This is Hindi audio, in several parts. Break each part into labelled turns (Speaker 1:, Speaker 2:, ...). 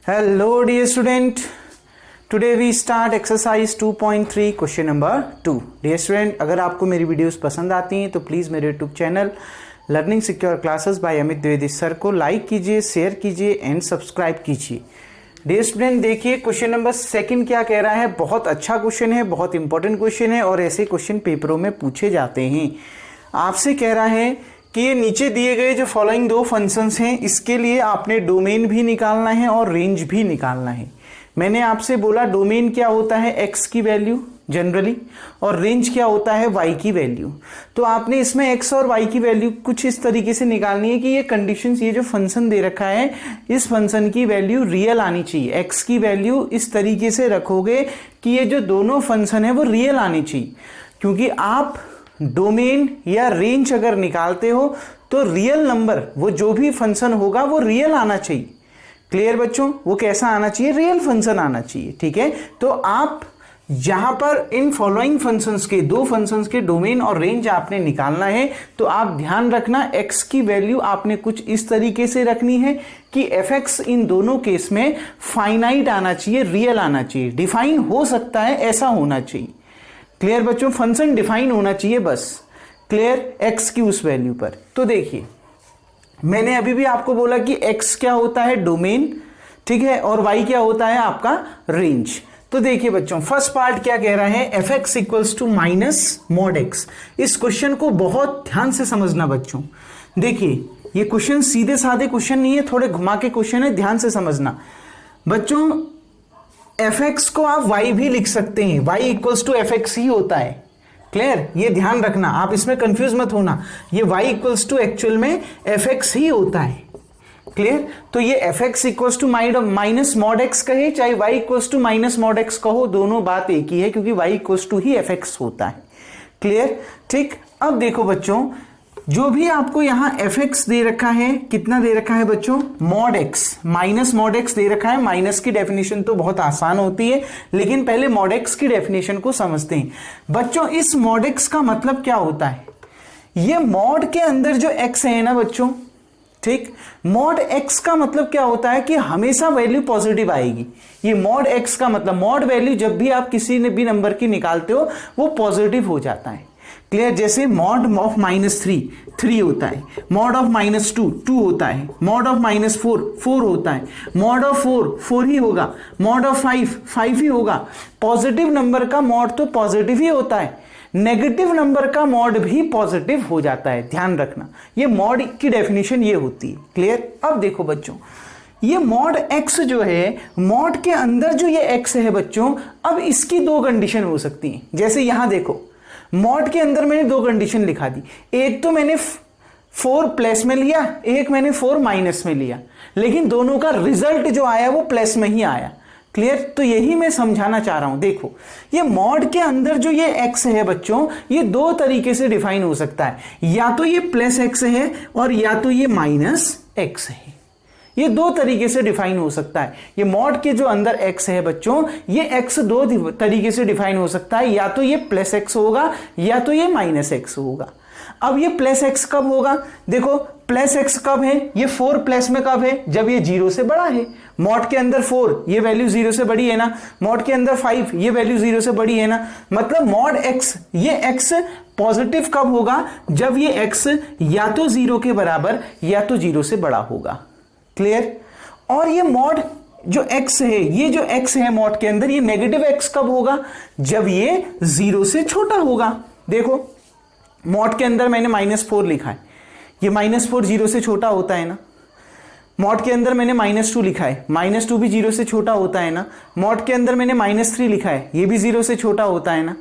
Speaker 1: Hello dear student, today we start exercise 2.3 question number 2. Dear student, अगर आपको मेरी वीडियोस पसंद आती हैं तो प्लीज़ मेरे YouTube channel learning secure classes bye Amit Dwivedi sir को लाइक कीजिए, शेयर कीजिए एंड सब्सक्राइब कीजिए. डियर स्टूडेंट, देखिए क्वेश्चन नंबर 2 क्या कह रहा है. बहुत अच्छा क्वेश्चन है, बहुत इंपॉर्टेंट क्वेश्चन है और ऐसे क्वेश्चन पेपरों में पूछे जाते हैं. आपसे कह रहा है कि ये नीचे दिए गए जो फॉलोइंग दो फंक्शंस हैं इसके लिए आपने डोमेन भी निकालना है और रेंज भी निकालना है. मैंने आपसे बोला डोमेन क्या होता है x की वैल्यू जनरली और रेंज क्या होता है y की वैल्यू. तो आपने इसमें x और y की वैल्यू कुछ इस तरीके से निकालनी है कि ये कंडीशंस, ये जो फंक्शन दे रखा है इस फंक्शन की वैल्यू रियल आनी चाहिए. x की वैल्यू इस तरीके से रखोगे कि ये जो दोनों फंक्शन है वो रियल आनी चाहिए, क्योंकि आप डोमेन या रेंज अगर निकालते हो तो रियल नंबर, वो जो भी फंक्शन होगा वो रियल आना चाहिए. क्लियर बच्चों, वो कैसा आना चाहिए? रियल फंक्शन आना चाहिए. ठीक है, तो आप यहां पर इन फॉलोइंग फंक्शंस के, दो फंक्शंस के डोमेन और रेंज आपने निकालना है. तो आप ध्यान रखना x की वैल्यू आपने कुछ इस तरीके से रखनी है कि fx इन दोनों केस में फाइनाइट आना चाहिए, रियल आना चाहिए. डिफाइन हो सकता है, ऐसा होना चाहिए. क्लियर बच्चों, फंक्शन डिफाइन होना चाहिए बस. क्लियर, x की उस वैल्यू पर. तो देखिए मैंने अभी भी आपको बोला कि x क्या होता है? डोमेन. ठीक है, और y क्या होता है? आपका रेंज. तो देखिए बच्चों, फर्स्ट पार्ट क्या कह रहा है? fx equals to minus mod x. इस क्वेश्चन को बहुत ध्यान से समझना बच्चों. देखिए ये क्वेश्चन सीधे साधे क्वेश्चन नहीं है, थोड़े घुमा के क्वेश्चन है, ध्यान से समझना बच्चों. fx को आप y भी लिख सकते हैं, y इक्वल्स टू fx ही होता है. क्लियर, ये ध्यान रखना, आप इसमें कंफ्यूज मत होना. ये y इक्वल्स टू एक्चुअल में fx ही होता है. क्लियर, तो ये fx equals to minus mod x कहे चाहे y equals to minus mod x कहो, दोनों बात एक ही है क्योंकि y इक्वल्स टू ही fx होता है. क्लियर, ठीक. अब देखो बच्चों, जो भी आपको यहां fx दे रखा है, कितना दे रखा है बच्चों? Mod x, minus mod x दे रखा है. माइनस की डेफिनेशन तो बहुत आसान होती है, लेकिन पहले मॉड x की डेफिनेशन को समझते हैं बच्चों. इस मॉड x का मतलब क्या होता है? ये मॉड के अंदर जो x है ना बच्चों, ठीक, मॉड x का मतलब क्या होता है कि हमेशा वैल्यू पॉजिटिव आएगी. ये मॉड x का मतलब, मॉड वैल्यू जब भी आप किसी ने भी नंबर की निकालते हो वो पॉजिटिव हो जाता है. क्लियर, जैसे मॉड ऑफ -3 3 होता है, मॉड ऑफ -2 2 होता है, मॉड ऑफ -4 4 होता है, मॉड ऑफ 4 4 ही होगा, मॉड ऑफ 5 5 ही होगा. पॉजिटिव नंबर का मॉड तो पॉजिटिव ही होता है, नेगेटिव नंबर का मॉड भी पॉजिटिव हो जाता है. ध्यान रखना, ये मॉड की डेफिनेशन ये होती है. क्लियर. अब देखो बच्चों, ये मॉड x जो है, मॉड के अंदर जो ये x है बच्चों, अब इसकी दो कंडीशन हो सकती हैं. जैसे यहां देखो, मॉड के अंदर मैंने दो कंडीशन लिखा दी. एक तो मैंने 4 प्लस में लिया, एक मैंने 4 माइनस में लिया, लेकिन दोनों का रिजल्ट जो आया वो प्लस में ही आया. क्लियर, तो यही मैं समझाना चाह रहा हूं. देखो ये मॉड के अंदर जो ये x है बच्चों, ये दो तरीके से डिफाइन हो सकता है. या तो ये प्लस x है और या तो ये माइनस x है. ये दो तरीके से डिफाइन हो सकता है. ये मॉड के जो अंदर x है बच्चों, ये x दो तरीके से डिफाइन हो सकता है. या तो ये प्लस x होगा या तो ये माइनस x होगा. अब ये प्लस x कब होगा? देखो प्लस x कब है? ये 4 प्लस में कब है? जब ये 0 से बड़ा है. मॉड के अंदर 4, ये वैल्यू 0 से बड़ी है ना. मॉड के अंदर 5, ये वैल्यू 0 से बड़ी है ना. मतलब मॉड x, ये x पॉजिटिव कब होगा? जब ये x या तो 0 के बराबर या तो 0 से बड़ा होगा. क्लियर. और ये मॉड जो x है, ये जो x है मॉड के अंदर, ये नेगेटिव x कब होगा? जब ये 0 से छोटा होगा. देखो मॉड के अंदर मैंने -4 लिखा है, ये -4 0 से छोटा होता है ना. मॉड के अंदर मैंने -2 लिखा है, -2 भी 0 से छोटा होता है ना. मॉड के अंदर मैंने -3 लिखा है, ये भी 0 से छोटा होता है ना.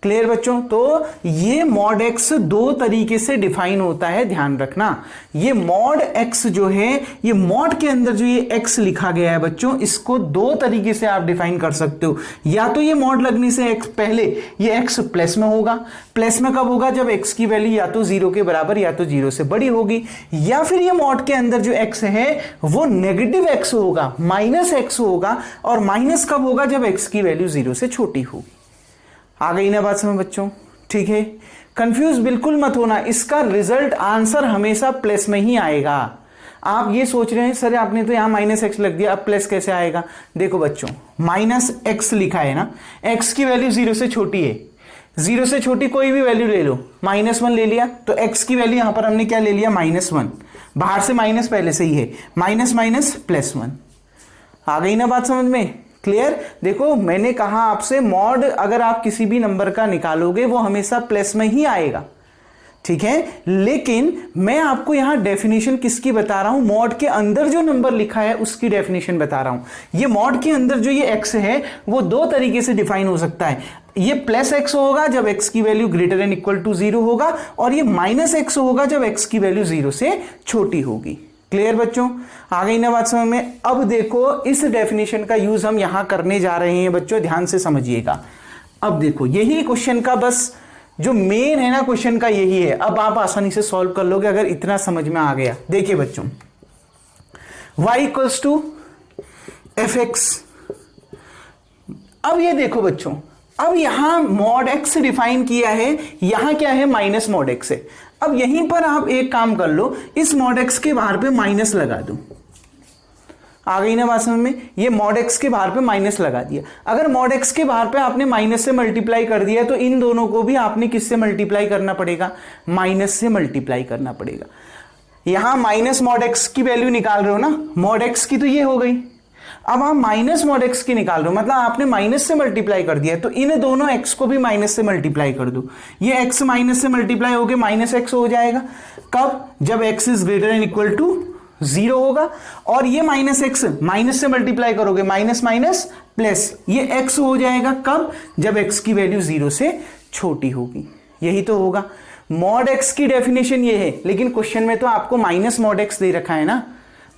Speaker 1: क्लियर बच्चों, तो ये मॉड x दो तरीके से डिफाइन होता है. ध्यान रखना, ये मॉड x जो है, ये मॉड के अंदर जो ये x लिखा गया है बच्चों, इसको दो तरीके से आप डिफाइन कर सकते हो. या तो ये मॉड लगने से x, पहले ये x प्लस में होगा. प्लस में कब होगा? जब x की वैल्यू या तो 0 के बराबर या तो 0 से बड़ी होगी. या फिर ये मॉड के अंदर जो x है वो नेगेटिव x होगा, माइनस x होगा. और माइनस कब होगा? जब x की वैल्यू 0 से छोटी होगी. आ गई ना बात समझ बच्चों? ठीक है, कंफ्यूज बिल्कुल मत होना. इसका रिजल्ट आंसर हमेशा प्लस में ही आएगा. आप ये सोच रहे हैं सर आपने तो यहाँ माइनस एक्स लग दिया, अब प्लस कैसे आएगा? देखो बच्चों, माइनस एक्स लिखा है ना, एक्स की वैल्यू 0 से छोटी है, 0 से छोटी कोई भी वैल्यू ले लो, -1 ले लिया तो x की वैल्यू यहां पर हमने क्या ले लिया? -1। बाहर से माइनस पहले से ही है, माइनस माइनस +1। आ गई ना बात समझ में? क्लियर? देखो मैंने कहा आपसे मॉड अगर आप किसी भी नंबर का निकालोगे वो हमेशा प्लस में ही आएगा, ठीक है। लेकिन मैं आपको यहां डेफिनेशन किसकी बता रहा हूं? मॉड के अंदर जो नंबर लिखा है उसकी डेफिनेशन बता रहा हूं। ये मॉड के अंदर जो ये x है वो दो तरीके से डिफाइन हो सकता है। ये +x होगा जब x की वैल्यू >= 0 होगा, और ये -x होगा जब x की वैल्यू 0 से छोटी होगी। क्लियर बच्चों? आ गई ना बात समझ में? अब देखो इस डेफिनेशन का यूज हम यहां करने जा रहे हैं बच्चों, ध्यान से समझिएगा। अब देखो यही क्वेश्चन का बस जो मेन है ना क्वेश्चन का यही है। अब आप आसानी से सॉल्व कर लोगे अगर इतना समझ में आ गया। देखिए बच्चों, y = fx। अब ये देखो बच्चों, अब यहां mod x डिफाइन किया है, यहां क्या है? माइनस mod x है। अब यहीं पर आप एक काम कर लो, इस mod x के बाहर पे माइनस लगा दो। आ गई ना बात समझ में? ये mod x के बाहर पे माइनस लगा दिया। अगर mod x के बाहर पे आपने माइनस से मल्टीप्लाई कर दिया तो इन दोनों को भी आपने किससे मल्टीप्लाई करना पड़ेगा? माइनस से मल्टीप्लाई करना पड़ेगा। यहां माइनस mod x की वैल्यू निकाल रहे हो ना, mod x की तो ये हो गई। अब आप माइनस mod x की निकाल रहे हो, मतलब आपने माइनस से मल्टीप्लाई कर दिया, तो इन दोनों x को भी माइनस से मल्टीप्लाई कर दो। ये x माइनस से मल्टीप्लाई हो गया -x हो जाएगा। कब? जब x > 0 होगा। और ये -x माइनस से मल्टीप्लाई करोगे, माइनस माइनस प्लस, ये x हो जाएगा। कब? जब x की वैल्यू 0 से छोटी होगी। यही तो होगा। mod x की डेफिनेशन ये है, लेकिन क्वेश्चन में तो आपको माइनस mod x दे रखा है ना,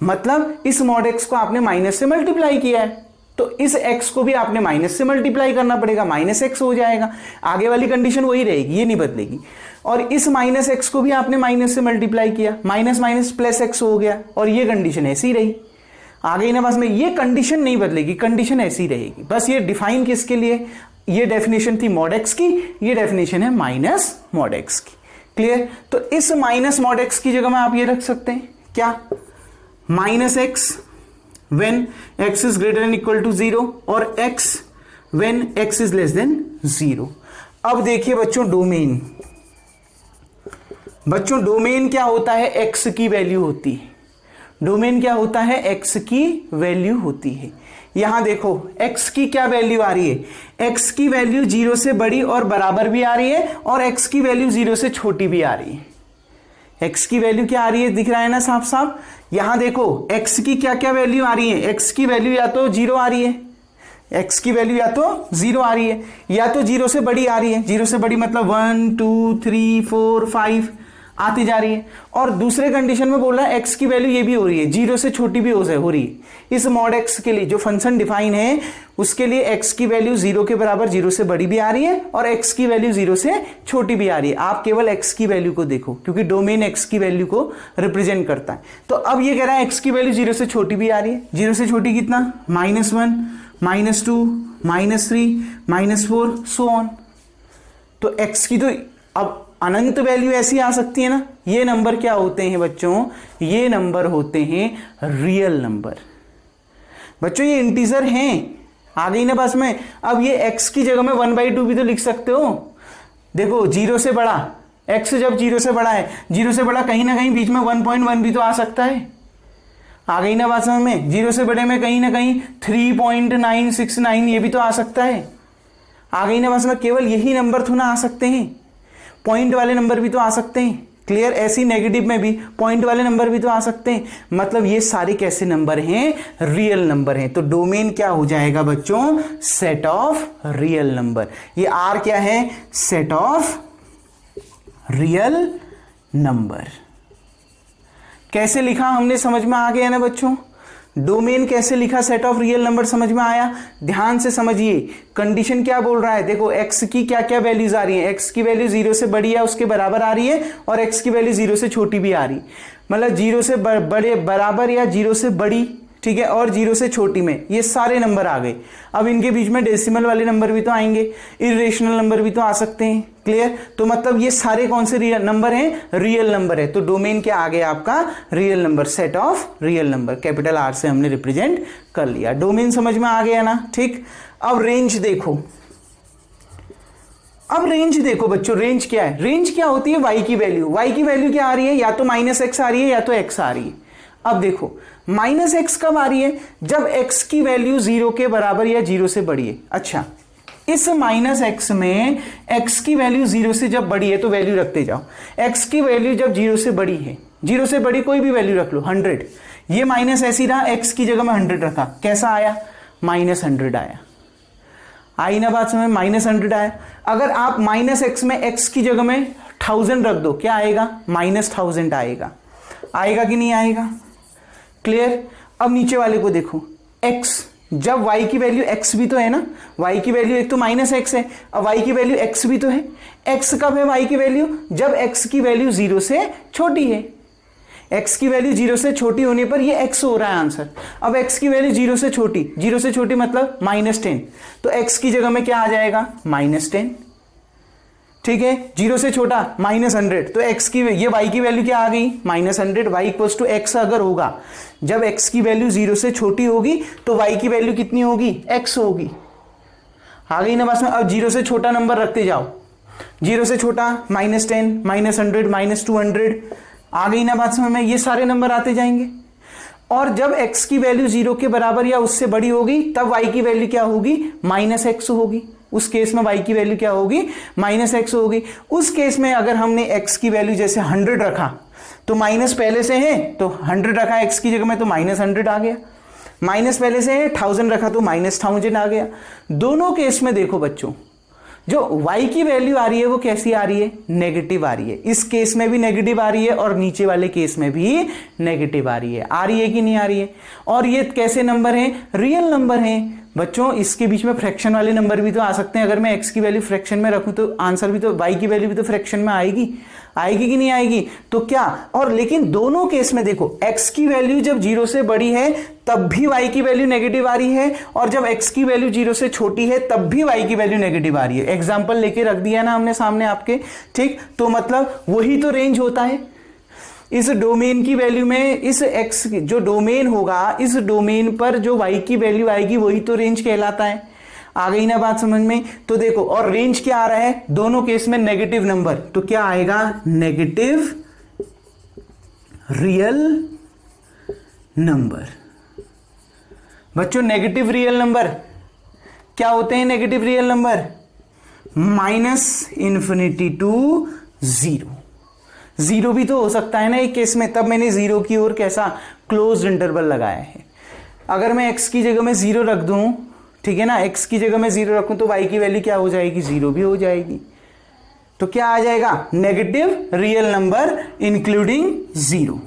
Speaker 1: मतलब इस mod x को आपने माइनस से मल्टीप्लाई किया है, तो इस x को भी आपने माइनस से मल्टीप्लाई करना पड़ेगा, -x हो जाएगा। आगे वाली कंडीशन वही रहेगी, ये नहीं बदलेगी। और इस -x को भी आपने माइनस से मल्टीप्लाई किया, माइनस माइनस +x हो गया, और ये कंडीशन ऐसी रही। आ गई ना बस में? ये कंडीशन नहीं बदलेगी, कंडीशन ऐसी रहेगी। बस ये डिफाइन किसके लिए? ये डेफिनेशन थी mod x की, ये डेफिनेशन है माइनस mod x की। क्लियर? तो इस माइनस mod x की जगह में आप ये रख सकते हैं क्या? -x when x > 0 और x when x < 0। अब देखिए बच्चों डोमेन, डोमेन क्या होता है? x की वैल्यू होती है। डोमेन क्या होता है? x की वैल्यू होती है। यहां देखो x की क्या वैल्यू आ रही है? x की वैल्यू 0 से बड़ी और बराबर भी आ रही है, और x की वैल्यू 0 से छोटी भी आ रही है। x की वैल्यू क्या आ रही है? दिख रहा है ना साफ साफ? यहां देखो x की क्या क्या वैल्यू आ रही है? x की वैल्यू या तो 0 आ रही है, x की वैल्यू या तो 0 आ रही है, या तो 0 से बड़ी आ रही है। 0 से बड़ी मतलब 1 2 3 4 5 आती जा रही है। और दूसरे कंडीशन में बोल रहा है x की वैल्यू ये भी हो रही है, 0 से छोटी भी हो रही है। इस mod x के लिए जो फंक्शन डिफाइन है उसके लिए x की वैल्यू 0 के बराबर 0 से बड़ी भी आ रही है, और x की वैल्यू 0 से छोटी भी आ रही है। आप केवल x की वैल्यू को देखो, क्योंकि डोमेन x की वैल्यू को रिप्रेजेंट करता है। तो अब ये कह रहा है x की वैल्यू 0 से छोटी भी आ रही है। 0 से छोटी कितना? -1 -2 -3 -4 सो ऑन। तो x की तो अब अनंत वैल्यू ऐसी आ सकती है ना। ये नंबर क्या होते हैं बच्चों? ये नंबर होते हैं रियल नंबर। बच्चों ये इंटीजर हैं। आ गई ना बस में? अब ये x की जगह में 1/2 भी तो लिख सकते हो। देखो 0 से बड़ा, x जब 0 से बड़ा है, 0 से बड़ा कहीं ना कहीं बीच में 1.1 भी तो आ सकता है। आ गई ना बात समझ में? 0 से बड़े में कहीं ना कहीं 3.969 ये भी तो आ सकता है। आ गई ना बात समझ? केवल यही नंबर थोड़ा आ सकते हैं, पॉइंट वाले नंबर भी तो आ सकते हैं। क्लियर? ऐसी नेगेटिव में भी पॉइंट वाले नंबर भी तो आ सकते हैं। मतलब ये सारे कैसे नंबर हैं? रियल नंबर हैं। तो डोमेन क्या हो जाएगा बच्चों? Set of real number. ये आर क्या है? Set of real number. कैसे लिखा हमने समझ में आ गया ना बच्चों? डोमेन कैसे लिखा? सेट ऑफ रियल नंबर समझ में आया? ध्यान से समझिए, कंडीशन क्या बोल रहा है? देखो x की क्या क्या वैल्यूज आ रही है। x की वैल्यू 0 से बड़ी है, उसके बराबर आ रही है, और x की वैल्यू 0 से छोटी भी आ रही है। मतलब 0 से बड़े बराबर या 0 से बड़ी ठीक है, और 0 से छोटी में, ये सारे नंबर आ गए। अब इनके बीच में डेसिमल वाले नंबर भी तो आएंगे, इरेशनल नंबर भी तो आ सकते हैं। क्लियर? तो मतलब ये सारे कौन से रियल नंबर हैं? रियल नंबर है। तो डोमेन क्या आ गया आपका? Real number, set of real number, capital R से हमने रिप्रेजेंट कर लिया। डोमेन समझ में आ गया ना? ठीक। अब रेंज देखो, अब रेंज देखो बच्चों, रेंज क्या है? रेंज क्या होती है? y की वैल्यू। y की वैल्यू क्या आ रही है? या तो -x आ रही है या तो x आ रही है। अब देखो -x कब आ रही है? जब x की वैल्यू 0 के बराबर या 0 से बड़ी है। अच्छा, इस -x में x की वैल्यू 0 से जब बड़ी है तो वैल्यू रखते जाओ। x की वैल्यू जब 0 से बड़ी है, 0 से बड़ी कोई भी वैल्यू रख लो, 100, ये माइनस ऐसी रहा, x की जगह में 100 रखा, कैसा आया? -100 आया। आई ना बात समझ? -100 आया। अगर आप -x में x की जगह में 1000 रख दो, क्या आएगा? -1000 आएगा। आएगा कि नहीं आएगा? क्लियर? अब नीचे वाले को देखो, x, जब y की वैल्यू x भी तो है ना, y की वैल्यू एक तो -x है, अब y की वैल्यू x भी तो है। x कब है y की वैल्यू? जब x की वैल्यू 0 से छोटी है। x की वैल्यू 0 से छोटी होने पर ये x हो रहा है आंसर। अब x की वैल्यू 0 से छोटी, 0 से छोटी मतलब -10, तो x की जगह में क्या आ जाएगा? -10। ठीक है, 0 से छोटा -100, तो x की, ये y की वैल्यू क्या आ गई? -100। y इक्वल्स टू x अगर होगा, जब x की वैल्यू 0 से छोटी होगी तो y की वैल्यू कितनी होगी? x होगी। आ गई ना बस में? अब 0 से छोटा नंबर रखते जाओ, 0 से छोटा -10, -100, -200, आ गई ना बात समझ में? ये सारे नंबर आते जाएंगे। और जब x की वैल्यू 0 के बराबर या उससे बड़ी होगी तब y की वैल्यू क्या होगी? -x होगी। उस केस में y की वैल्यू क्या होगी? -x होगी। उस केस में अगर हमने x की वैल्यू जैसे 100 रखा तो माइनस पहले से है तो 100 रखा x की जगह में तो -100 आ गया, माइनस पहले से है 1000 रखा तो -1000 आ गया। दोनों केस में देखो बच्चों, जो y की वैल्यू आ रही है वो कैसी आ रही है? नेगेटिव आ रही है। इस केस में भी नेगेटिव आ रही है और नीचे वाले केस में भी नेगेटिव आ रही है। आ रही है कि नहीं आ रही है? और ये कैसे नंबर हैं? रियल नंबर हैं बच्चों। इसके बीच में फ्रैक्शन वाले नंबर भी तो आ सकते हैं। अगर मैं x की वैल्यू फ्रैक्शन में रखूं तो आंसर भी तो, y की वैल्यू भी तो फ्रैक्शन में आएगी, आएगी कि नहीं आएगी? तो क्या, और लेकिन दोनों केस में देखो, x की वैल्यू जब 0 से बड़ी है तब भी y की वैल्यू नेगेटिव आ रही है, और जब x की वैल्यू 0 से छोटी है तब भी y की वैल्यू नेगेटिव आ रही है। एग्जाम्पल लेके रख दिया ना हमने सामने आपके, ठीक? तो मतलब वही तो रेंज होता है। इस डोमेन की वैल्यू में इस x जो डोमेन होगा, इस डोमेन पर जो y की वैल्यू आएगी वही तो रेंज कहलाता है। आ गई ना बात समझ में? तो देखो, और रेंज क्या आ रहा है? दोनों केस में नेगेटिव नंबर, तो क्या आएगा? Negative real number. बच्चों नेगेटिव रियल नंबर क्या होते हैं? Negative real number -∞ to 0। 0 भी तो हो सकता है ना एक केस में, तब मैंने 0 की ओर कैसा क्लोज्ड इंटरवल लगाया है। अगर मैं x की जगह में 0 रख दूं, ठीक है ना, x की जगह में 0 रखूं तो y की वैल्यू क्या हो जाएगी? 0 भी हो जाएगी। तो क्या आ जाएगा? Negative real number including 0।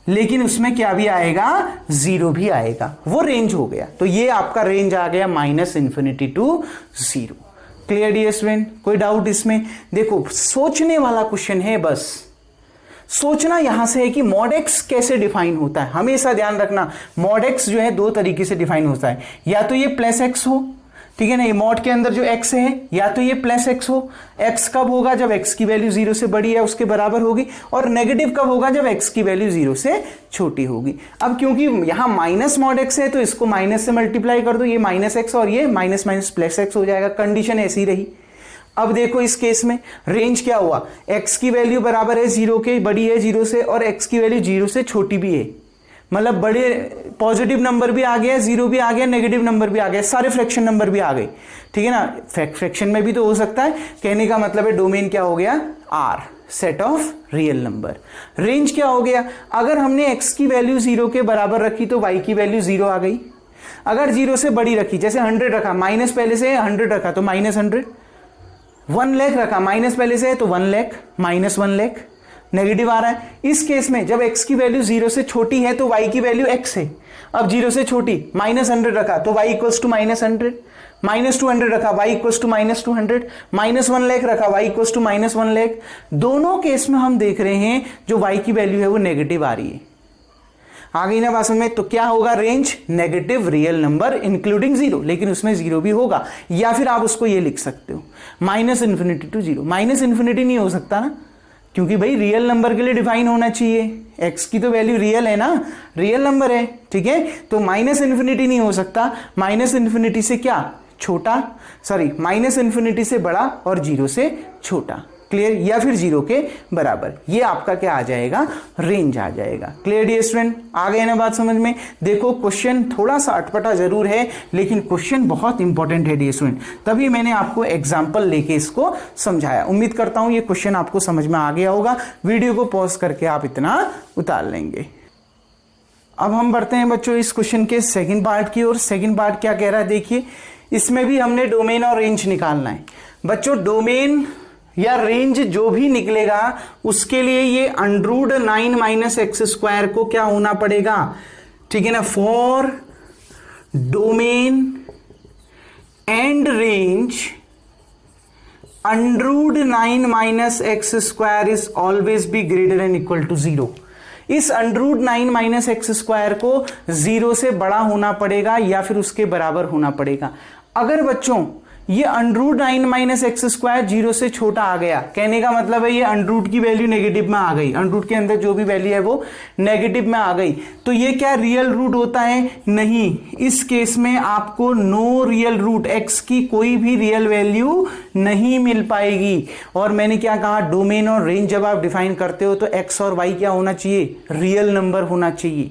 Speaker 1: लेकिन उसमें क्या भी आएगा? 0 भी आएगा। वो रेंज हो गया। तो ये आपका रेंज आ गया -∞ टू 0। Clear dear student? कोई डाउट इसमें? देखो, सोचने वाला क्वेश्चन है, बस सोचना यहां से है कि मॉड एक्स कैसे डिफाइन होता है। हमेशा ध्यान रखना, मॉड एक्स जो है 2 तरीके से डिफाइन होता है। या तो ये +x हो, ठीक है ना, ये मॉड के अंदर जो x है, या तो ये +x हो। x कब होगा? जब x की वैल्यू 0 से बड़ी है उसके बराबर होगी। और नेगेटिव कब होगा? जब x की वैल्यू 0 से छोटी होगी। अब क्योंकि यहां माइनस मॉड x है तो इसको माइनस से मल्टीप्लाई कर दो, ये -x और ये माइनस +x हो जाएगा। कंडीशन ऐसी रही। अब देखो इस केस में रेंज क्या हुआ? x की वैल्यू बराबर है 0 के, बड़ी है 0 से, और x की वैल्यू 0 से छोटी भी है। मतलब बड़े पॉजिटिव नंबर भी आ गया, 0 भी आ गया, नेगेटिव नंबर भी आ गया, सारे फ्रैक्शन नंबर भी आ गए, ठीक है ना। फ्रैक्शन में भी तो हो सकता है। कहने का मतलब है डोमेन क्या हो गया? R, set of real number. Range क्या हो गया? अगर हमने x की वैल्यू 0 के बराबर रखी तो y की वैल्यू 0 आ गई। अगर 0 से बड़ी रखी, जैसे 100 रखा, माइनस पहले से 100 रखा तो -100, 1 लाख रखा, माइनस पहले से है तो 1 लाख, -1 लाख, नेगेटिव आ रहा है। इस केस में जब x की वैल्यू 0 से छोटी है तो y की वैल्यू x है। अब 0 से छोटी, -100 रखा तो y इक्वल्स टू -100, -200 रखा y इक्वल्स टू -200, -1 लाख रखा y इक्वल्स टू -1 लाख। दोनों केस में हम देख रहे हैं जो y की वैल्यू है वो नेगेटिव आ रही है। आ गई ना बात समझ में। तो क्या होगा range, negative real number including zero, लेकिन उसमें जीरो भी होगा, या फिर आप उसको ये लिख सकते हो minus infinity to zero. Minus infinity नहीं हो सकता ना, क्योंकि भाई रियल नंबर के लिए डिफाइन होना चाहिए, x की तो वैल्यू रियल है ना, रियल नंबर है, ठीक है। तो माइनस इन्फिनिटी नहीं हो सकता, माइनस इन्फिनिटी से क्या छोटा, सॉरी माइनस इन्फिनिटी से बड़ा और जीरो से छोटा, क्लियर, या फिर जीरो के बराबर, ये आपका क्या आ जाएगा, रेंज आ जाएगा। क्लियर डियर स्टूडेंट, आ गए ना बात समझ में। देखो क्वेश्चन थोड़ा सा अटपटा जरूर है, लेकिन क्वेश्चन बहुत इंपॉर्टेंट है डियर स्टूडेंट, तभी मैंने आपको एग्जांपल लेके इसको समझाया। उम्मीद करता हूं ये क्वेश्चन आपको समझ में आ गया होगा। वीडियो को पॉज करके आप इतना उतार लेंगे। अब हम बढ़ते हैं बच्चों इस क्वेश्चन के सेकेंड पार्ट की ओर। सेकेंड पार्ट क्या कह रहा है देखिए, इसमें भी हमने डोमेन और रेंज निकालना है बच्चों। डोमेन या रेंज जो भी निकलेगा उसके लिए ये अंडरूट 9 माइनस एक्स स्क्वायर को क्या होना पड़ेगा, ठीक है ना। For domain and range under root 9 minus x square is always be greater and equal to zero. इस अंडरूट 9 माइनस एक्स स्क्वायर को जीरो से बड़ा होना पड़ेगा या फिर उसके बराबर होना पड़ेगा। अगर बच्चों ये under root 9 minus x square zero से छोटा आ गया, कहने का मतलब है ये अंडरूट की वैल्यू नेगेटिव में आ गई, अंडरूट के अंदर जो भी वैल्यू है वो नेगेटिव में आ गई, तो ये क्या रियल रूट होता है, नहीं। इस केस में आपको नो रियल रूट, एक्स की कोई भी रियल वैल्यू नहीं मिल पाएगी। और मैंने क्या कहा, डोमेन और रेंज जब आप डिफाइन करते हो तो एक्स और वाई क्या होना चाहिए, रियल नंबर होना चाहिए।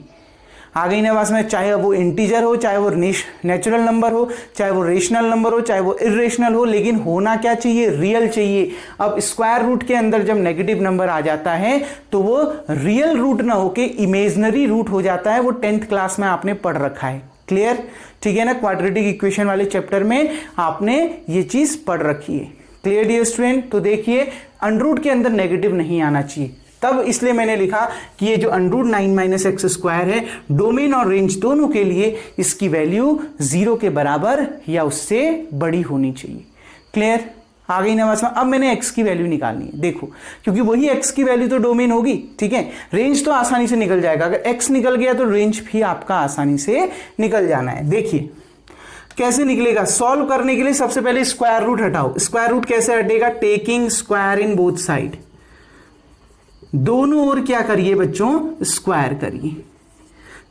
Speaker 1: आ गई ना बात में, चाहे वो इंटीजर हो, चाहे वो नेचुरल नंबर हो, चाहे वो रेशनल नंबर हो, चाहे वो इरेशनल हो, लेकिन होना क्या चाहिए, रियल चाहिए। अब स्क्वायर रूट के अंदर जब नेगेटिव नंबर आ जाता है तो वो रियल रूट ना होके इमेजिनरी रूट हो जाता है। वो 10th क्लास में आपने पढ़ रखा है, क्लियर, ठीक है ना। क्वाड्रेटिक इक्वेशन वाले चैप्टर में आपने ये चीज पढ़ रखी है, क्लियर डियर स्टूडेंट। तो देखिए अंडरूट के अंदर नेगेटिव नहीं आना चाहिए, तब इसलिए मैंने लिखा कि ये जो अंडरूट 9 माइनस एक्स स्क्वायर है, डोमेन और रेंज दोनों के लिए इसकी वैल्यू जीरो के बराबर या उससे बड़ी होनी चाहिए। क्लियर, आ गई ना बात में। अब मैंने एक्स की वैल्यू निकालनी है, देखो, क्योंकि वही एक्स की वैल्यू तो डोमेन होगी, ठीक है। रेंज तो आसानी से निकल जाएगा, अगर एक्स निकल गया तो रेंज भी आपका आसानी से निकल जाना है। देखिए कैसे निकलेगा, सॉल्व करने के लिए सबसे पहले स्क्वायर रूट हटाओ। स्क्वायर रूट कैसे हटेगा, taking square in both side, दोनों ओर क्या करिए बच्चों, स्क्वायर करिए,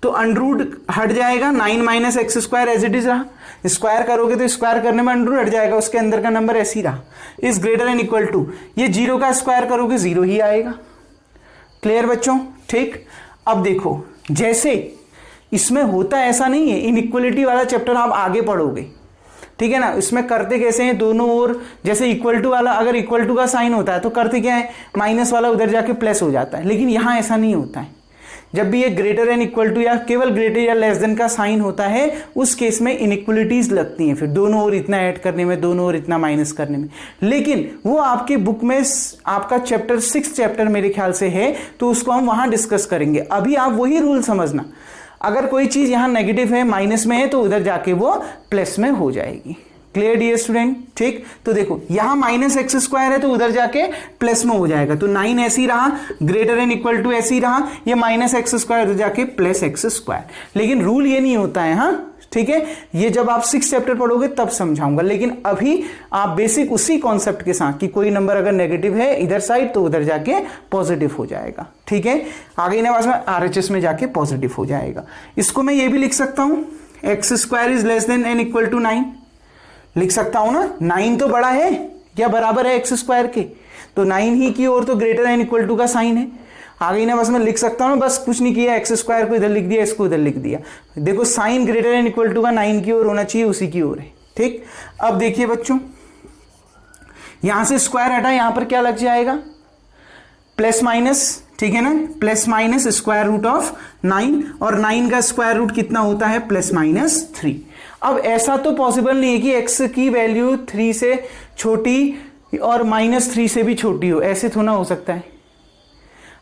Speaker 1: तो अंडरूट हट जाएगा। 9 minus x square as it is रहा, स्क्वायर करोगे तो स्क्वायर करने में अंडरूट हट जाएगा, उसके अंदर का नंबर ऐसे ही रहा, is greater and equal to, ये जीरो का स्क्वायर करोगे जीरो ही आएगा। क्लियर बच्चों, ठीक। अब देखो जैसे इसमें होता ऐसा नहीं है, इनइक्वलिटी वाला चैप्टर आप आगे पढ़ोगे, ठीक है ना। इसमें करते कैसे हैं, दोनों ओर, जैसे इक्वल टू वाला अगर इक्वल टू का साइन होता है तो करते क्या है, माइनस वाला उधर जाके प्लस हो जाता है, लेकिन यहां ऐसा नहीं होता है। जब भी ये ग्रेटर एंड इक्वल टू या केवल ग्रेटर या लेस देन का साइन होता है, उस केस में इनइक्वलिटीज लगती हैं, फिर दोनों ओर इतना ऐड करने में, दोनों ओर इतना माइनस करने में। लेकिन वो आपके बुक में आपका चैप्टर 6 चैप्टर मेरे ख्याल से है, तो उसको हम वहां डिस्कस करेंगे। अभी आप वही रूल समझना, अगर कोई चीज यहां नेगेटिव है, माइनस में है, तो उधर जाके वो प्लस में हो जाएगी। क्लियर डियर स्टूडेंट, ठीक। तो देखो यहां माइनस एक्स स्क्वायर है तो उधर जाके प्लस में हो जाएगा, तो 9 ऐसे ही रहा, ग्रेटर एंड इक्वल टू ऐसे ही रहा, ये माइनस एक्स स्क्वायर उधर जाके प्लस एक्स स्क्वायर। लेकिन रूल ये नहीं होता है, हाँ, ठीक है। ये जब आप 6 चैप्टर पढ़ोगे तब समझाऊंगा, लेकिन अभी आप बेसिक उसी कॉन्सेप्ट के साथ कि कोई नंबर अगर नेगेटिव है इधर साइड तो उधर जाके पॉजिटिव हो जाएगा, ठीक है। आगे ना में आरएचएस में जाके पॉजिटिव हो जाएगा। इसको मैं ये भी लिख सकता हूं, x square is less than and equal to 9, लिख सकता हूं ना। 9 तो बड़ा है या बराबर है एक्स स्क्वायर के, तो 9 ही की ओर तो ग्रेटर एंड इक्वल टू का साइन है। आ गई ना, बस मैं लिख सकता हूं, बस कुछ नहीं किया, एक्स स्क्वायर को इधर लिख दिया, इसको इधर लिख दिया। देखो sign greater and equal to का 9 की ओर होना चाहिए, उसी की ओर है, ठीक। अब देखिए बच्चों, यहां से स्क्वायर हटा, यहां पर क्या लग जाएगा, प्लस माइनस, ठीक है ना, plus minus square root of 9, और 9 का स्क्वायर रूट कितना होता है, प्लस माइनस 3। अब ऐसा तो पॉसिबल नहीं है कि x की वैल्यू 3 से छोटी और -3 से भी छोटी हो, ऐसे थोड़ा हो सकता है।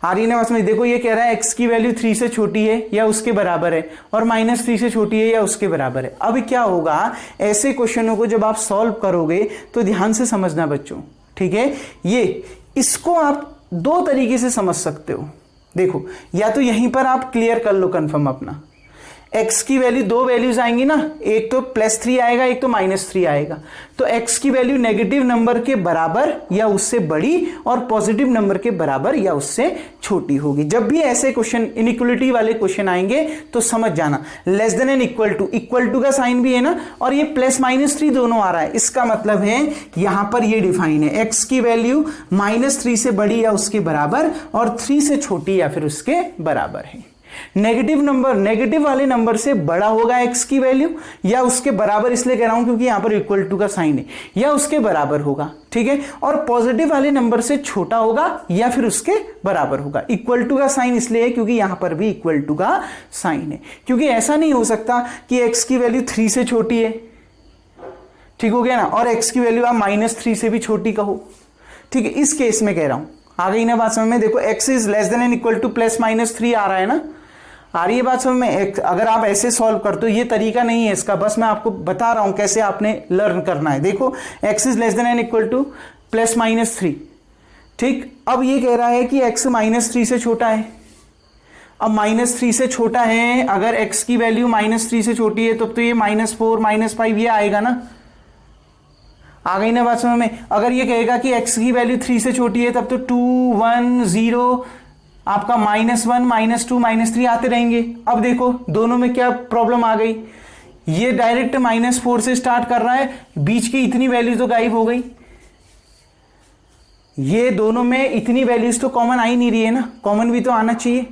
Speaker 1: आ रही ना समझ, देखो ये कह रहा है x की वैल्यू 3 से छोटी है या उसके बराबर है, और -3 से छोटी है या उसके बराबर है। अब क्या होगा, ऐसे क्वेश्चनों को जब आप सॉल्व करोगे तो ध्यान से समझना बच्चों, ठीक है। ये इसको आप दो तरीके से समझ सकते हो, देखो या तो यहीं पर आप क्लियर कर लो कंफर्म अपना, x की वैल्यू दो वैल्यूज आएंगी ना, एक तो +3 आएगा एक तो -3 आएगा, तो x की वैल्यू नेगेटिव नंबर के बराबर या उससे बड़ी और पॉजिटिव नंबर के बराबर या उससे छोटी होगी। जब भी ऐसे क्वेश्चन इनइक्वलिटी वाले क्वेश्चन आएंगे तो समझ जाना less than and equal to का साइन भी है ना, और ये +-3 दोनों आ रहा है, इसका मतलब है यहां पर ये डिफाइन है x की वैल्यू -3 से बड़ी या उसके बराबर और 3 से छोटी या फिर उसके बराबर है। नेगेटिव नंबर नेगेटिव वाले नंबर से बड़ा होगा x की वैल्यू या उसके बराबर, इसलिए कह रहा हूं क्योंकि यहां पर इक्वल टू का साइन है, या उसके बराबर होगा, ठीक है। और पॉजिटिव वाले नंबर से छोटा होगा या फिर उसके बराबर होगा। इक्वल टू का साइन इसलिए है क्योंकि यहां पर भी इक्वल टू का साइन है, क्योंकि ऐसा नहीं हो सकता कि x की वैल्यू 3 से छोटी है, ठीक हो गया ना, और x की वैल्यू आप -3 से भी छोटी कहो, ठीक है। इस केस में कह रहा हूं, आ गई ना बात समझ में। देखो x is less than and equal to +-3 आ रहा है ना, आ रही है बात समझ में। अगर आप ऐसे सॉल्व करते हो, ये तरीका नहीं है इसका, बस मैं आपको बता रहा हूं कैसे आपने लर्न करना है। देखो x is less than and equal to +-3, ठीक। अब ये कह रहा है कि x -3 से छोटा है। अब -3 से छोटा है, अगर x की वैल्यू -3 से छोटी है तब तो ये -4 -5 ये आएगा ना, आ गई ना बात समझ में। अगर ये कहेगा कि x की वैल्यू 3 से छोटी है तब तो 2 1 0 आपका -1 -2 -3 आते रहेंगे। अब देखो दोनों में क्या प्रॉब्लम आ गई, ये डायरेक्ट -4 से स्टार्ट कर रहा है, बीच की इतनी वैल्यूज तो गायब हो गई, ये दोनों में इतनी वैल्यूज तो कॉमन आ ही नहीं रही है ना, कॉमन भी तो आना चाहिए,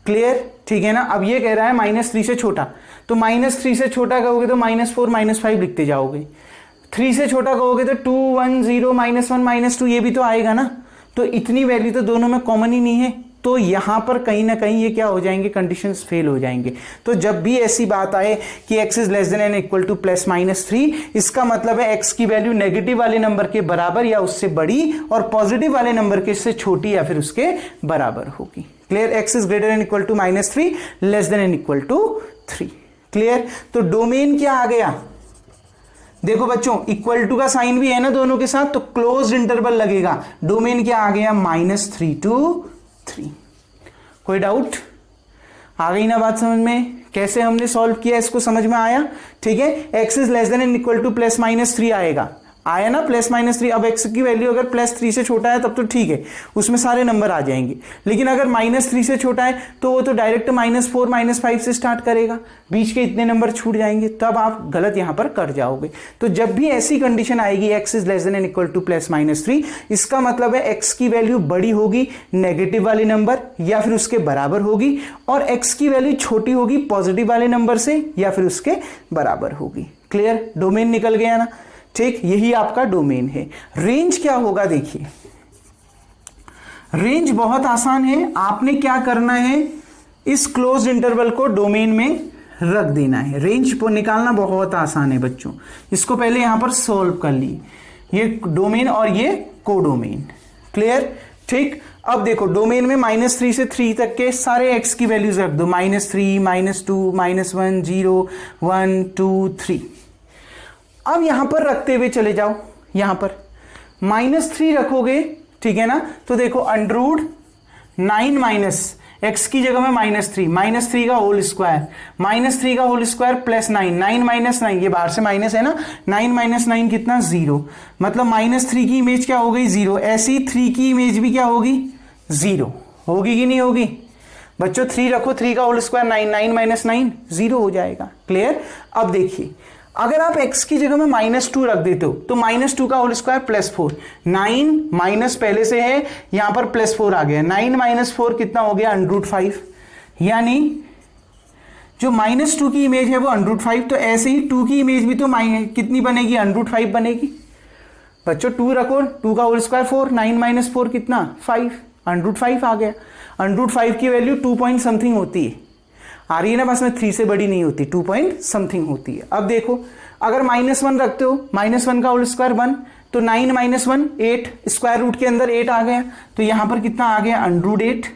Speaker 1: क्लियर, ठीक है ना। अब ये कह रहा है -3 से छोटा, तो -3 से छोटा कहोगे तो -4 -5 लिखते जाओगे, 3 से छोटा कहोगे तो 2 1 0 -1 -2 ये भी तो आएगा ना, तो इतनी वैल्यू तो दोनों में कॉमन ही नहीं है, तो यहां पर कहीं ना कहीं ये क्या हो जाएंगे, कंडीशंस फेल हो जाएंगे। तो जब भी ऐसी बात आए कि x is less than and equal to +-3, इसका मतलब है x की वैल्यू नेगेटिव वाले नंबर के बराबर या उससे बड़ी और पॉजिटिव वाले नंबर के से छोटी या फिर उसके बराबर होगी। Clear, x is greater than equal to -3 less than and equal to 3। Clear, तो डोमेन क्या आ गया, देखो बच्चों इक्वल टू का साइन भी है ना दोनों के साथ, तो क्लोज्ड इंटरवल लगेगा। डोमेन क्या आ गया, -3 to 3। कोई डाउट, आ गई ना बात समझ में, कैसे हमने सॉल्व किया इसको समझ में आया, ठीक है। x is less than and equal to +-3 आएगा, आया ना +-3। अब x की वैल्यू अगर +3 से छोटा है तब तो ठीक है, उसमें सारे नंबर आ जाएंगे, लेकिन अगर -3 से छोटा है तो वो तो डायरेक्ट -4 -5 से स्टार्ट करेगा, बीच के इतने नंबर छूट जाएंगे, तब आप गलत यहां पर कर जाओगे। तो जब भी ऐसी कंडीशन आएगी x is less than and equal to +-3, इसका मतलब है x की वैल्यू बड़ी होगी नेगेटिव वाले नंबर या फिर उसके बराबर होगी, और x की वैल्यू छोटी होगी पॉजिटिव वाले नंबर से या फिर उसके बराबर होगी। क्लियर, डोमेन निकल गया ना, ठीक, यही आपका डोमेन है। रेंज क्या होगा, देखिए रेंज बहुत आसान है, आपने क्या करना है, इस क्लोज्ड इंटरवल को डोमेन में रख देना है। रेंज को निकालना बहुत आसान है बच्चों, इसको पहले यहां पर सॉल्व कर ली, ये डोमेन और ये कोडोमेन। क्लियर, ठीक। अब देखो डोमेन में -3 से 3 तक के सारे x की वैल्यूज रख दो, -3 -2 -1 0 1 2 3। अब यहां पर रखते हुए चले जाओ, यहां पर -3 रखोगे, ठीक है ना, तो देखो √9 माइनस x की जगह में -3 का होल स्क्वायर, -3 का होल स्क्वायर +9, 9 - 9 ये बाहर से माइनस है ना, 9 - 9 कितना 0, मतलब -3 की इमेज क्या हो गई 0, ऐसी 3 की इमेज भी क्या होगी 0 होगी कि नहीं होगी बच्चों। 3 रखो, 3 का होल स्क्वायर 9, 9 - 9 0 हो जाएगा। क्लियर, अब देखिए अगर आप x की जगह में -2 रख देते हो तो -2 का होल स्क्वायर +4, 9 माइनस पहले से है, यहां पर +4 आ गया, 9 - 4 कितना हो गया √5, यानी जो -2 की इमेज है वो √5, तो ऐसे ही 2 की इमेज भी तो कितनी बनेगी √5 बनेगी बच्चों। 2 रखो, 2 का होल स्क्वायर 4, 9 - 4 कितना 5, √5 आ गया। √5 की वैल्यू 2 पॉइंट समथिंग होती है, आ रही है ना, बस में 3 से बड़ी नहीं होती, 2 पॉइंट समथिंग होती है। अब देखो अगर -1 रखते हो, -1 का होल स्क्वायर 1, तो 9 - 1 8, स्क्वायर रूट के अंदर 8 आ गया, तो यहां पर कितना आ गया √8,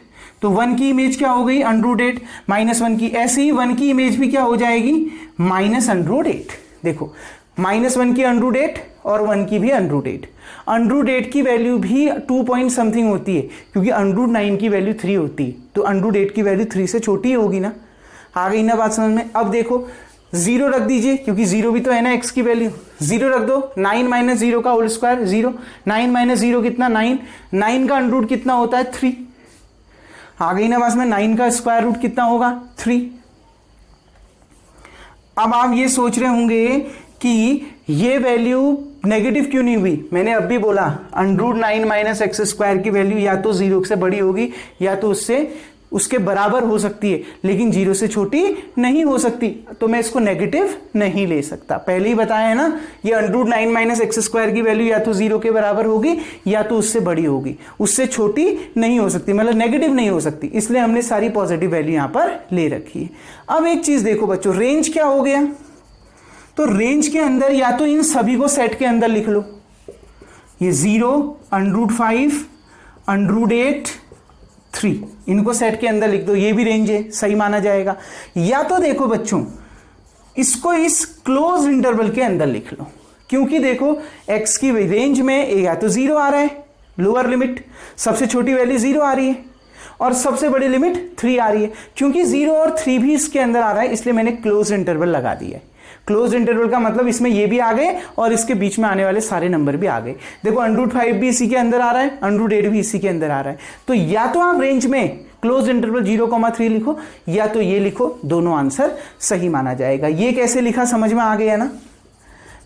Speaker 1: तो 1 की इमेज क्या हो गई √8, -1 की, ऐसे ही 1 की इमेज भी क्या हो जाएगी -√8। देखो -1 की अंडर रूट 8 और 1 की भी अंडर रूट 8। अंडर रूट 8 की वैल्यू भी 2 पॉइंट समथिंग होती है, क्योंकि अंडर रूट 9 की वैल्यू 3 होती है, तो अंडर रूट 8 की वैल्यू 3 से छोटी ही होगी ना। आ गई ना बात समझ में। अब देखो 0 रख दीजिए, क्योंकि 0 भी तो है ना x की वैल्यू, 0 रख दो। 9 माइनस 0 का होल स्क्वायर 0, 9 माइनस 0 कितना 9, 9 का अंडर रूट कितना होता है 3। आ गई ना बात में, 9 का स्क्वायर रूट कितना होगा 3। अब आप ये सोच रहे होंगे कि ये वैल्यू नेगेटिव क्यों नहीं हुई। मैंने अब भी बोला under root 9 minus x square की वैल्यू या तो 0 से बड़ी होगी या तो उसके बराबर हो सकती है, लेकिन 0 से छोटी नहीं हो सकती, तो मैं इसको नेगेटिव नहीं ले सकता। पहले ही बताया है ना, ये under root 9 minus x square की वैल्यू या तो 0 के बराबर होगी या तो उससे बड़ी होगी, उससे छोटी नहीं हो सकती, मतलब नेगेटिव नहीं हो सकती, इसलिए हमने सारी पॉजिटिव वैल्यू यहां पर ले रखी है। अब एक चीज देखो बच्चों, रेंज क्या हो गया, तो रेंज के अंदर या तो इन सभी को सेट के अंदर लिख लो, ये 0, अंडर रूट 5, अंडर रूट 8, 3, इनको सेट के अंदर लिख दो, ये भी रेंज है, सही माना जाएगा। या तो देखो बच्चों, इसको इस क्लोज इंटरवल के अंदर लिख लो, क्योंकि देखो x की रेंज में या तो 0 आ रहा है, लोअर लिमिट, सबसे छोटी वैल्यू 0 आ रही है, और सबसे बड़ी लिमिट 3 आ रही है। क्योंकि 0 और 3 भी इसके अंदर आ रहा है, इसलिए मैंने क्लोज इंटरवल लगा दिया है। क्लोज इंटरवल का मतलब इसमें ये भी आ गए और इसके बीच में आने वाले सारे नंबर भी आ गए। देखो अंडर रूट 5 भी इसी के अंदर आ रहा है, अंडर रूट 8 भी इसी के अंदर आ रहा है, तो या तो आप रेंज में क्लोज इंटरवल 0,3 लिखो या तो ये लिखो, दोनों आंसर सही माना जाएगा। ये कैसे लिखा समझ में आ गया ना,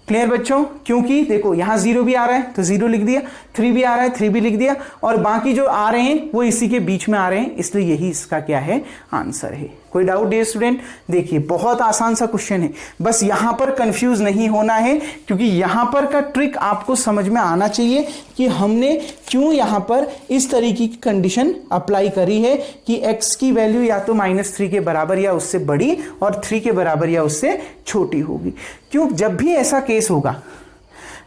Speaker 1: क्लियर बच्चों। क्योंकि देखो यहां 0 भी आ रहा है तो 0 लिख दिया, 3 भी आ रहा है 3 भी लिख दिया, और बाकी जो आ रहे हैं वो इसी के बीच में आ रहे हैं, इसलिए यही इसका क्या है, आंसर है। कोई डाउट डियर स्टूडेंट? देखिए बहुत आसान सा क्वेश्चन है, बस यहां पर कंफ्यूज नहीं होना है, क्योंकि यहां पर का ट्रिक आपको समझ में आना चाहिए कि हमने क्यों यहां पर इस तरीके की कंडीशन अप्लाई करी है कि x की वैल्यू या तो -3 के बराबर या उससे बड़ी और 3 के बराबर या उससे छोटी होगी। क्यों? जब भी ऐसा केस होगा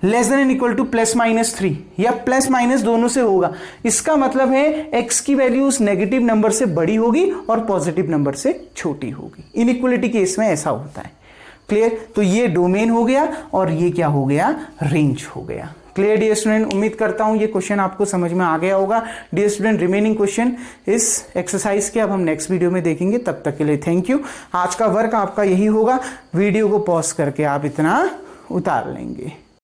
Speaker 1: less than and equal to +-3 या प्लस-माइनस दोनों से होगा, इसका मतलब है x की वैल्यू उस नेगेटिव नंबर से बड़ी होगी और पॉजिटिव नंबर से छोटी होगी। इनइक्वलिटी केस में ऐसा होता है। क्लियर? तो ये डोमेन हो गया और ये क्या हो गया, रेंज हो गया। Clear dear student? उम्मीद करता हूं ये क्वेश्चन आपको समझ में आ गया होगा। डियर स्टूडेंट, रिमेनिंग क्वेश्चन इस एक्सरसाइज के अब हम नेक्स्ट वीडियो में देखेंगे। तब तक के लिए थैंक यू। आज का वर्क आपका यही होगा, वीडियो को पॉज करके आप इतना उतार लेंगे।